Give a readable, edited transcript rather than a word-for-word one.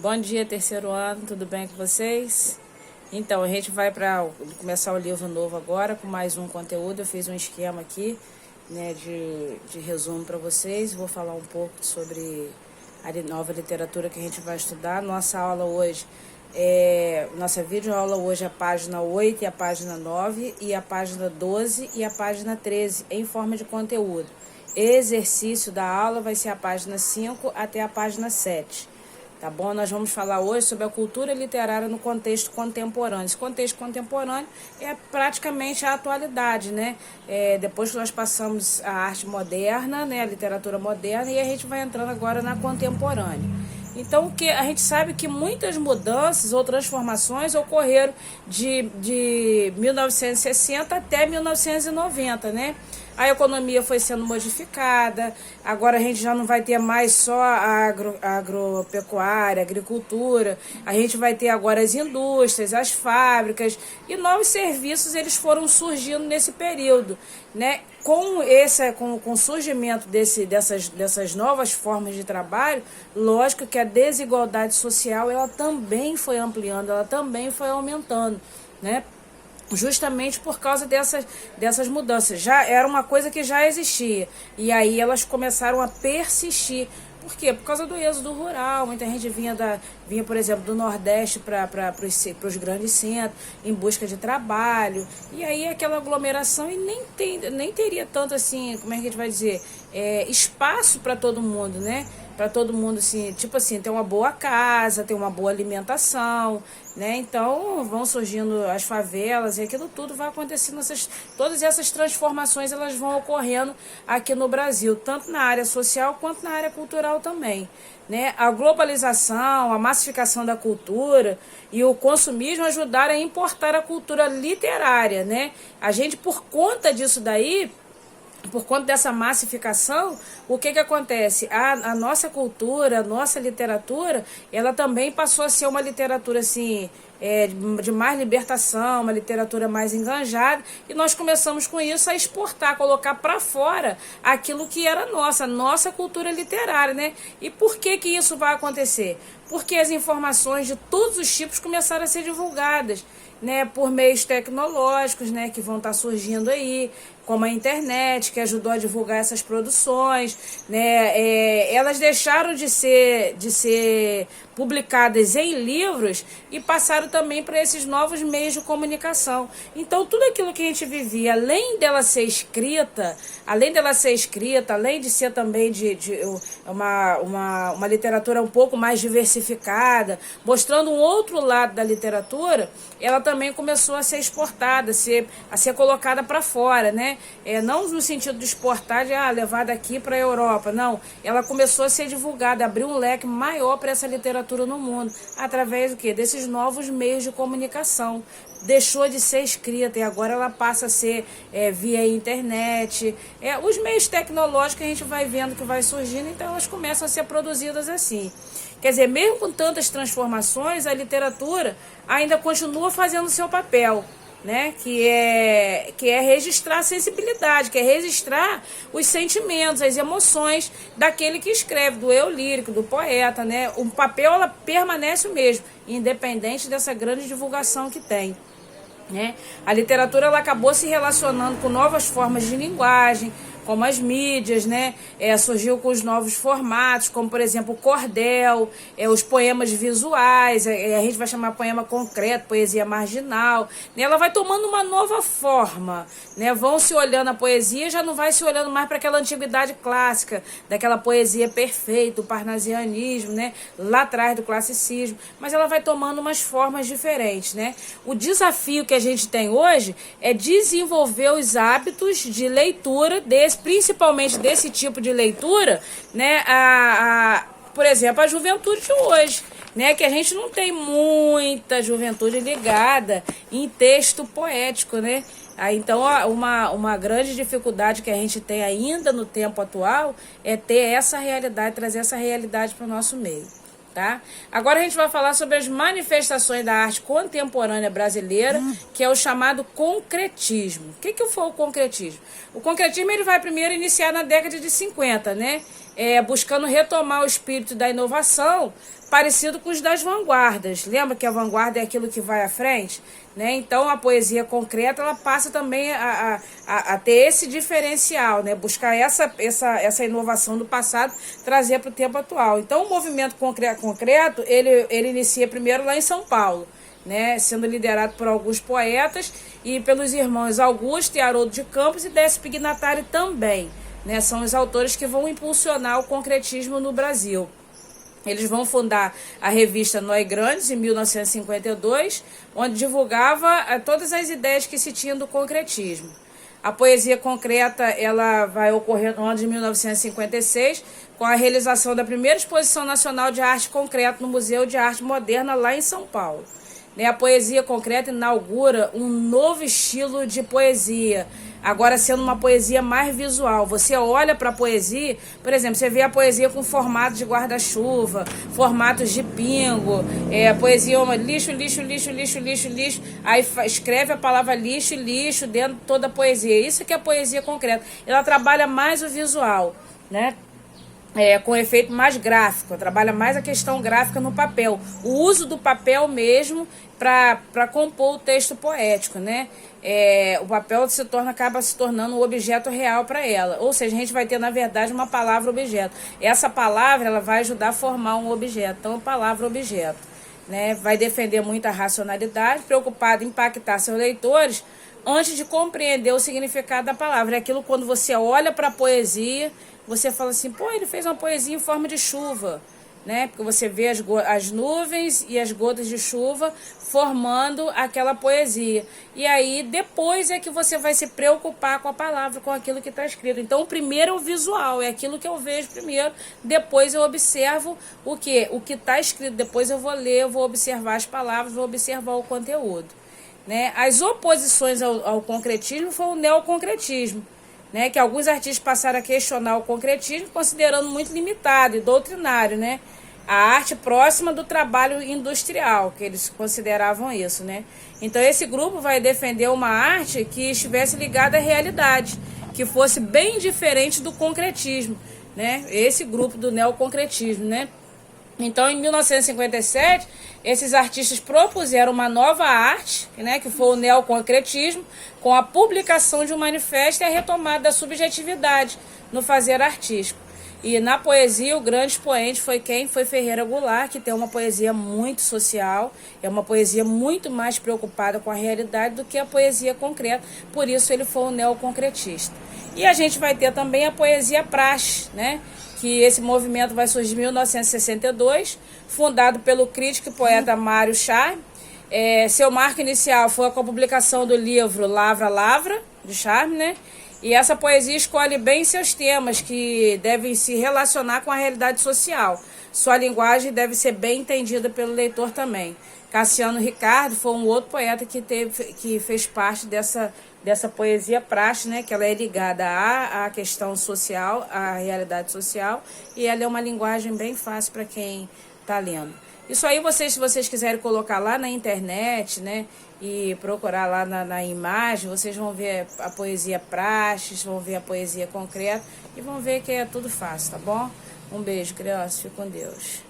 Bom dia, terceiro ano, tudo bem com vocês? Então, a gente vai para começar o livro novo agora, com mais um conteúdo. Eu fiz um esquema aqui, né, de resumo para vocês. Vou falar um pouco sobre a nova literatura que a gente vai estudar. Nossa aula hoje, nossa videoaula hoje é a página 8 e a página 9, e a página 12 e a página 13, em forma de conteúdo. Exercício da aula vai ser a página 5 até a página 7. Tá bom? Nós vamos falar hoje sobre a cultura literária no contexto contemporâneo. Esse contexto contemporâneo é praticamente a atualidade, né? Depois que nós passamos a arte moderna, né, a literatura moderna, e a gente vai entrando agora na contemporânea. Então, a gente sabe que muitas mudanças ou transformações ocorreram de 1960 até 1990, né? A economia foi sendo modificada, agora a gente já não vai ter mais só a agropecuária, agricultura, a gente vai ter agora as indústrias, as fábricas, e novos serviços eles foram surgindo nesse período, né? Com o surgimento dessas novas formas de trabalho, lógico que a desigualdade social ela também foi ampliando, ela também foi aumentando, né? Justamente por causa dessas mudanças. Já era uma coisa que já existia, e aí elas começaram a persistir. Por quê? Por causa do êxodo rural. Muita gente vinha, por exemplo, do Nordeste para os grandes centros em busca de trabalho. E aí aquela aglomeração, e nem teria tanto assim, como é que a gente vai dizer, espaço para todo mundo, né? Para todo mundo, assim, tipo assim, ter uma boa casa, ter uma boa alimentação, né? Então vão surgindo as favelas e aquilo tudo vai acontecendo, todas essas transformações elas vão ocorrendo aqui no Brasil, tanto na área social quanto na área cultural também, né? A globalização, a massificação da cultura e o consumismo ajudaram a importar a cultura literária, né? A gente, por conta disso daí, por conta dessa massificação, o que acontece? A nossa cultura, a nossa literatura, ela também passou a ser uma literatura assim, de mais libertação, uma literatura mais enganjada, e nós começamos com isso a exportar, colocar para fora aquilo que era nossa cultura literária, né? E por que isso vai acontecer? Porque as informações de todos os tipos começaram a ser divulgadas, né, por meios tecnológicos, né, que vão estar surgindo aí, como a internet, que ajudou a divulgar essas produções, né, elas deixaram de ser publicadas em livros e passaram também para esses novos meios de comunicação. Então, tudo aquilo que a gente vivia, além dela ser escrita, além de ser também uma literatura um pouco mais diversificada, mostrando um outro lado da literatura, ela também começou a ser exportada, a ser colocada para fora, né? Não no sentido de exportar, de levar daqui para a Europa, não. Ela começou a ser divulgada, abriu um leque maior para essa literatura no mundo, através do quê? Desses novos meios de comunicação. Deixou de ser escrita e agora ela passa a ser via internet. Os meios tecnológicos que a gente vai vendo que vai surgindo, então elas começam a ser produzidas assim. Quer dizer, mesmo com tantas transformações, a literatura ainda continua fazendo o seu papel, né? Que é registrar a sensibilidade, que é registrar os sentimentos, as emoções daquele que escreve, do eu lírico, do poeta, né? O papel ela permanece o mesmo, independente dessa grande divulgação que tem, né? A literatura ela acabou se relacionando com novas formas de linguagem, como as mídias, né? Surgiu com os novos formatos, como, por exemplo, o cordel, os poemas visuais, a gente vai chamar poema concreto, poesia marginal, né? Ela vai tomando uma nova forma, né? Vão se olhando a poesia, já não vai se olhando mais para aquela antiguidade clássica, daquela poesia perfeita, o parnasianismo, né? Lá atrás do classicismo, mas ela vai tomando umas formas diferentes, né? O desafio que a gente tem hoje é desenvolver os hábitos de leitura principalmente desse tipo de leitura, né, por exemplo, a juventude de hoje, né, que a gente não tem muita juventude ligada em texto poético, né? Então, uma grande dificuldade que a gente tem ainda no tempo atual é ter essa realidade, trazer essa realidade para o nosso meio. Tá? Agora a gente vai falar sobre as manifestações da arte contemporânea brasileira, que é o chamado concretismo. O que foi o concretismo? O concretismo ele vai primeiro iniciar na década de 50, né? Buscando retomar o espírito da inovação parecido com os das vanguardas. Lembra que a vanguarda é aquilo que vai à frente? Né? Então, a poesia concreta, ela passa também a ter esse diferencial, né? Buscar essa inovação do passado, trazer para o tempo atual. Então, o movimento concreto, ele inicia primeiro lá em São Paulo, né? Sendo liderado por alguns poetas e pelos irmãos Augusto e Haroldo de Campos e Décio Pignatari também. Né? São os autores que vão impulsionar o concretismo no Brasil. Eles vão fundar a revista Nós Grandes, em 1952, onde divulgava todas as ideias que se tinham do concretismo. A poesia concreta ela vai ocorrer no ano de 1956, com a realização da primeira exposição nacional de arte concreta no Museu de Arte Moderna, lá em São Paulo. A poesia concreta inaugura um novo estilo de poesia, agora sendo uma poesia mais visual. Você olha para a poesia, por exemplo, você vê a poesia com formatos de guarda-chuva, formatos de pingo, poesia lixo, lixo, lixo, lixo, lixo, lixo, aí escreve a palavra lixo e lixo dentro de toda a poesia. Isso que é a poesia concreta. Ela trabalha mais o visual, né? Com efeito mais gráfico, trabalha mais a questão gráfica no papel, o uso do papel mesmo para compor o texto poético, né? O papel acaba se tornando um objeto real para ela, ou seja, a gente vai ter na verdade uma palavra objeto. Essa palavra ela vai ajudar a formar um objeto, então palavra objeto, né? Vai defender muita racionalidade, preocupado em impactar seus leitores antes de compreender o significado da palavra. É aquilo quando você olha para a poesia, você fala assim, pô, ele fez uma poesia em forma de chuva, né? Porque você vê as nuvens e as gotas de chuva formando aquela poesia. E aí, depois é que você vai se preocupar com a palavra, com aquilo que está escrito. Então, o primeiro é o visual, é aquilo que eu vejo primeiro, depois eu observo o quê? O que está escrito, depois eu vou ler, eu vou observar as palavras, vou observar o conteúdo. Né? As oposições ao concretismo foi o neoconcretismo, né? Que alguns artistas passaram a questionar o concretismo, considerando muito limitado e doutrinário, né? A arte próxima do trabalho industrial, que eles consideravam isso, né? Então esse grupo vai defender uma arte que estivesse ligada à realidade, que fosse bem diferente do concretismo, né? Esse grupo do neoconcretismo, né? Então, em 1957, esses artistas propuseram uma nova arte, né, que foi o neoconcretismo, com a publicação de um manifesto e a retomada da subjetividade no fazer artístico. E na poesia, o grande expoente foi quem? Foi Ferreira Goulart, que tem uma poesia muito social, é uma poesia muito mais preocupada com a realidade do que a poesia concreta, por isso ele foi um neoconcretista. E a gente vai ter também a poesia praxe, né? Que esse movimento vai surgir em 1962, fundado pelo crítico e poeta Mário Charme. Seu marco inicial foi com a publicação do livro Lavra, Lavra, de Charme, né? E essa poesia escolhe bem seus temas, que devem se relacionar com a realidade social. Sua linguagem deve ser bem entendida pelo leitor também. Cassiano Ricardo foi um outro poeta que fez parte dessa poesia praxe, né? Que ela é ligada à questão social, à realidade social, e ela é uma linguagem bem fácil para quem está lendo. Isso aí, se vocês quiserem colocar lá na internet, né, e procurar lá na imagem, vocês vão ver a poesia praxe, vão ver a poesia concreta e vão ver que é tudo fácil, tá bom? Um beijo, crianças, fique com Deus.